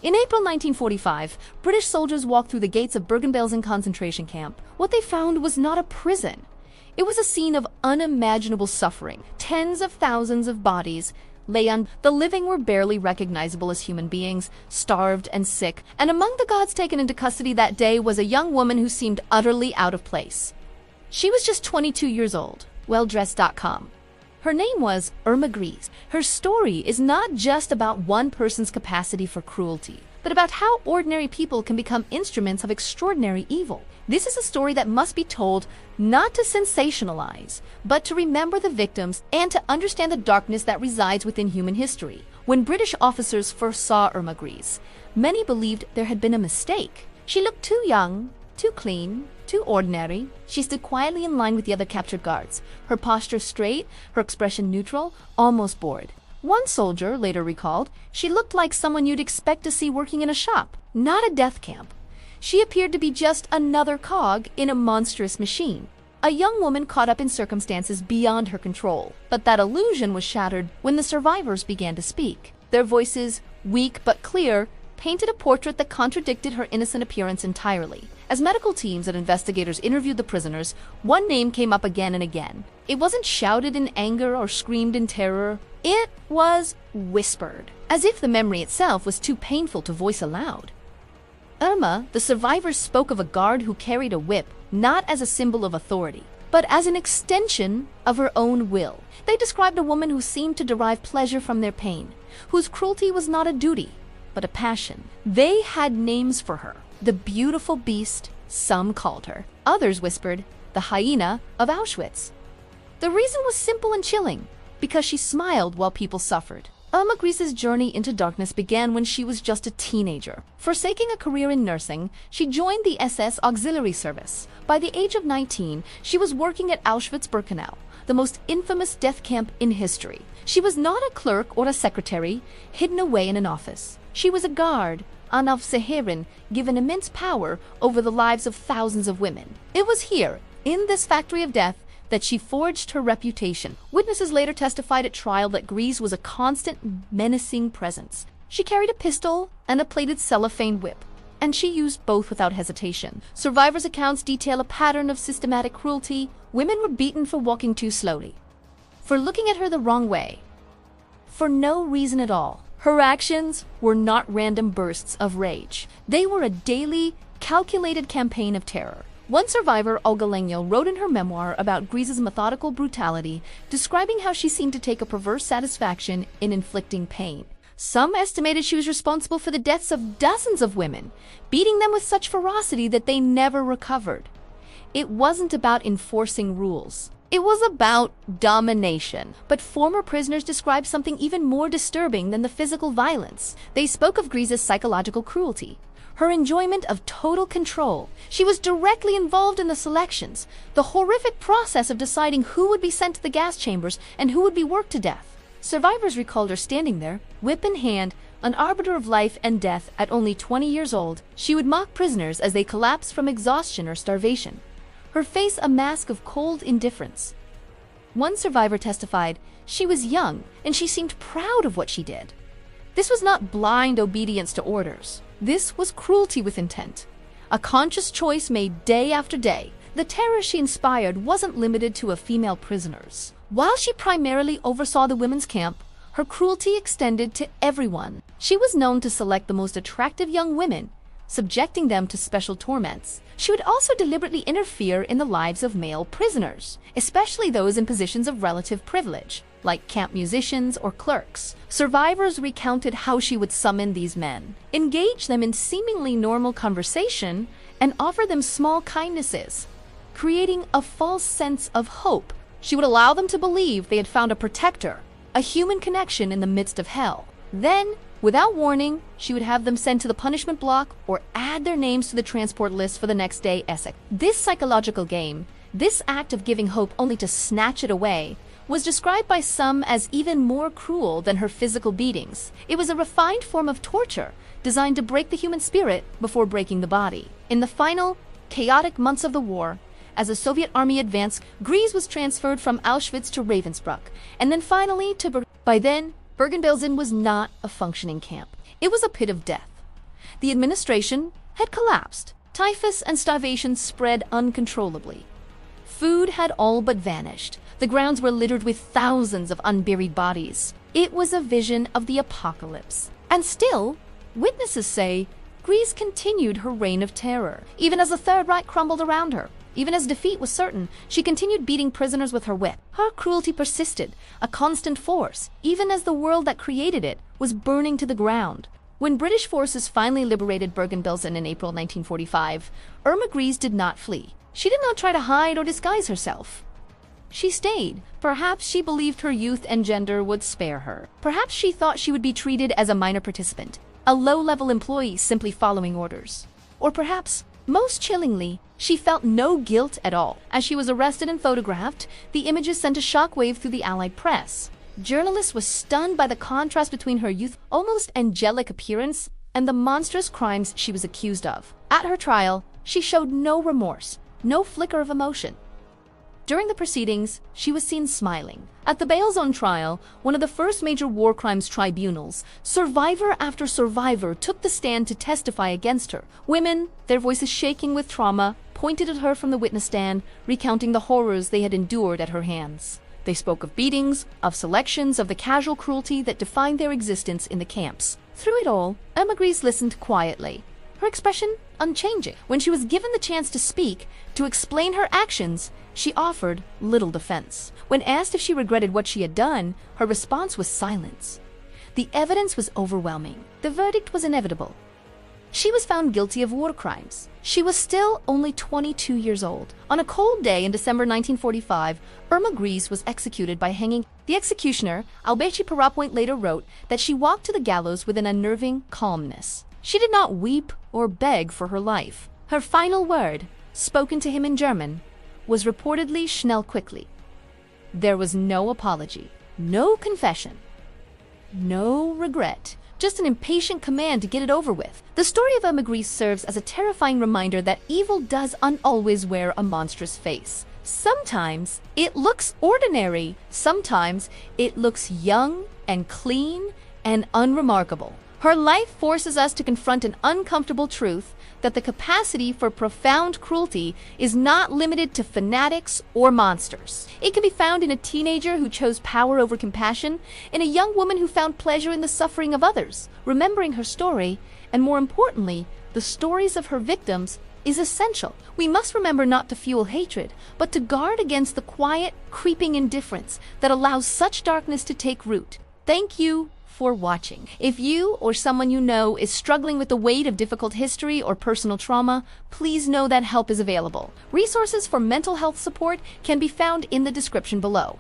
In April 1945, British soldiers walked through the gates of Bergen-Belsen concentration camp. What they found was not a prison. It was a scene of unimaginable suffering. Tens of thousands of bodies lay on. The living were barely recognizable as human beings, starved and sick, and among the gods taken into custody that day was a young woman who seemed utterly out of place. She was just 22 years old, welldressed.com. Her name was Irma Grese. Her story is not just about one person's capacity for cruelty, but about how ordinary people can become instruments of extraordinary evil. This is a story that must be told not to sensationalize, but to remember the victims and to understand the darkness that resides within human history. When British officers first saw Irma Grese, many believed there had been a mistake. She looked too young, too clean, too ordinary. She stood quietly in line with the other captured guards, her posture straight, her expression neutral, almost bored. One soldier later recalled, she looked like someone you'd expect to see working in a shop, not a death camp. She appeared to be just another cog in a monstrous machine, a young woman caught up in circumstances beyond her control. But that illusion was shattered when the survivors began to speak. Their voices, weak but clear, painted a portrait that contradicted her innocent appearance entirely. As medical teams and investigators interviewed the prisoners, one name came up again and again. It wasn't shouted in anger or screamed in terror. It was whispered, as if the memory itself was too painful to voice aloud. Irma, the survivors spoke of a guard who carried a whip, not as a symbol of authority, but as an extension of her own will. They described a woman who seemed to derive pleasure from their pain, whose cruelty was not a duty, but a passion. They had names for her. The beautiful beast, some called her. Others whispered, the hyena of Auschwitz. The reason was simple and chilling, because she smiled while people suffered. Irma Grese's journey into darkness began when she was just a teenager. Forsaking a career in nursing, she joined the SS Auxiliary Service. By the age of 19, she was working at Auschwitz-Birkenau, the most infamous death camp in history. She was not a clerk or a secretary, hidden away in an office. She was a guard, an Aufseherin, given immense power over the lives of thousands of women. It was here, in this factory of death, that she forged her reputation. Witnesses later testified at trial that Grese was a constant, menacing presence. She carried a pistol and a plated cellophane whip, and she used both without hesitation. Survivors' accounts detail a pattern of systematic cruelty. Women were beaten for walking too slowly, for looking at her the wrong way, for no reason at all. Her actions were not random bursts of rage. They were a daily, calculated campaign of terror. One survivor, Olga Leño, wrote in her memoir about Grese's methodical brutality, describing how she seemed to take a perverse satisfaction in inflicting pain. Some estimated she was responsible for the deaths of dozens of women, beating them with such ferocity that they never recovered. It wasn't about enforcing rules. It was about domination. But former prisoners described something even more disturbing than the physical violence. They spoke of Grese's psychological cruelty, her enjoyment of total control. She was directly involved in the selections, the horrific process of deciding who would be sent to the gas chambers and who would be worked to death. Survivors recalled her standing there, whip in hand, an arbiter of life and death at only 20 years old. She would mock prisoners as they collapsed from exhaustion or starvation, her face a mask of cold indifference. One survivor testified, she was young and she seemed proud of what she did. This was not blind obedience to orders. This was cruelty with intent, a conscious choice made day after day. The terror she inspired wasn't limited to female prisoners. While she primarily oversaw the women's camp, her cruelty extended to everyone. She was known to select the most attractive young women, subjecting them to special torments. She would also deliberately interfere in the lives of male prisoners, especially those in positions of relative privilege, like camp musicians or clerks. Survivors recounted how she would summon these men, engage them in seemingly normal conversation, and offer them small kindnesses, creating a false sense of hope. She would allow them to believe they had found a protector, a human connection in the midst of hell. Then, without warning, she would have them sent to the punishment block or add their names to the transport list for the next day. This psychological game, this act of giving hope only to snatch it away, was described by some as even more cruel than her physical beatings. It was a refined form of torture designed to break the human spirit before breaking the body. In the final, chaotic months of the war, as the Soviet army advanced, Grese was transferred from Auschwitz to Ravensbrück, and then finally to By then, Bergen-Belsen was not a functioning camp. It was a pit of death, The administration had collapsed. Typhus and starvation spread uncontrollably. Food had all but vanished. The grounds were littered with thousands of unburied bodies. It was a vision of the apocalypse. And still, witnesses say, Grese continued her reign of terror, even as the Third Reich crumbled around her. Even as defeat was certain, she continued beating prisoners with her whip. Her cruelty persisted, a constant force, even as the world that created it was burning to the ground. When British forces finally liberated Bergen-Belsen in April 1945, Irma Grese did not flee. She did not try to hide or disguise herself. She stayed. Perhaps she believed her youth and gender would spare her. Perhaps she thought she would be treated as a minor participant, a low-level employee simply following orders. Or perhaps, most chillingly, she felt no guilt at all. As she was arrested and photographed, the images sent a shockwave through the Allied press. Journalists were stunned by the contrast between her almost angelic appearance and the monstrous crimes she was accused of. At her trial, she showed no remorse, no flicker of emotion. During the proceedings, she was seen smiling. At the Belsen trial, one of the first major war crimes tribunals, survivor after survivor took the stand to testify against her. Women, their voices shaking with trauma, pointed at her from the witness stand, recounting the horrors they had endured at her hands. They spoke of beatings, of selections, of the casual cruelty that defined their existence in the camps. Through it all, Irma Grese listened quietly, her expression unchanging. When she was given the chance to speak, to explain her actions, she offered little defense. When asked if she regretted what she had done, her response was silence. The evidence was overwhelming. The verdict was inevitable. She was found guilty of war crimes. She was still only 22 years old. On a cold day in December 1945, Irma Grese was executed by hanging. The executioner, Albechi Parapoint, later wrote that she walked to the gallows with an unnerving calmness. She did not weep or beg for her life. Her final word, spoken to him in German, was reportedly "schnell quickly." There was no apology, no confession, no regret, just an impatient command to get it over with. The story of Irma Grese serves as a terrifying reminder that evil does always wear a monstrous face. Sometimes it looks ordinary, sometimes it looks young and clean and unremarkable. Her life forces us to confront an uncomfortable truth that the capacity for profound cruelty is not limited to fanatics or monsters. It can be found in a teenager who chose power over compassion, in a young woman who found pleasure in the suffering of others. Remembering her story, and more importantly, the stories of her victims, is essential. We must remember not to fuel hatred, but to guard against the quiet, creeping indifference that allows such darkness to take root. Thank you for watching. If you or someone you know is struggling with the weight of difficult history or personal trauma, please know that help is available. Resources for mental health support can be found in the description below.